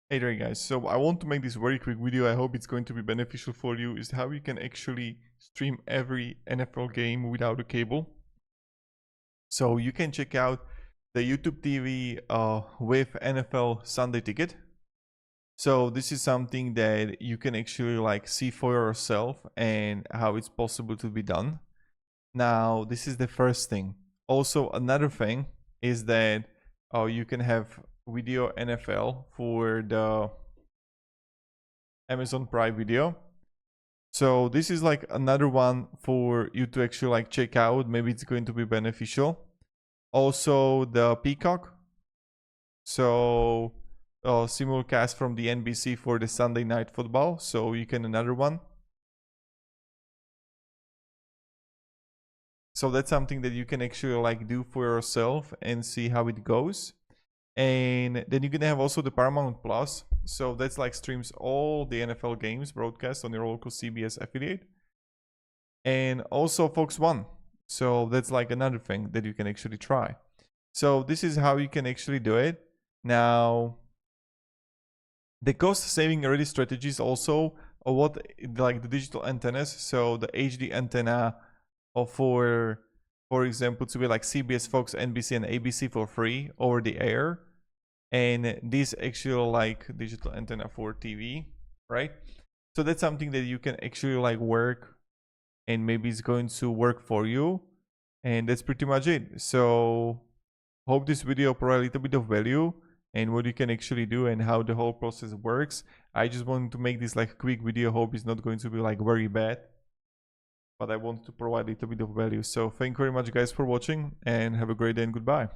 Hey there guys, so I want to make this very quick video. I hope it's going to be beneficial for you. Is how you can actually stream every NFL game without a cable. So you can check out the YouTube TV with NFL Sunday Ticket. So this is something that you can actually like see for yourself and how it's possible to be done. Now this is the first thing. Also another thing is that you can have video NFL for the Amazon Prime Video. So this is like another one for you to actually like check out. Maybe it's going to be beneficial. Also the Peacock. So simulcast from the NBC for the Sunday Night Football. So you can another one. So that's something that you can actually like do for yourself and see how it goes. And then you can have also the Paramount Plus. So that's like streams all the NFL games broadcast on your local CBS affiliate. And also Fox One. So that's like another thing that you can actually try. So this is how you can actually do it. Now, the cost saving already strategies also what like the digital antennas. So the HD antenna for example, to be like CBS, Fox, NBC, and ABC for free over the air. And this actual like digital antenna for TV, right? So that's something that you can actually like work and maybe it's going to work for you. And that's pretty much it. So hope this video provided a little bit of value and what you can actually do and how the whole process works. I just wanted to make this like a quick video. Hope it's not going to be like very bad, but I want to provide a little bit of value. So thank you very much guys for watching and have a great day and goodbye.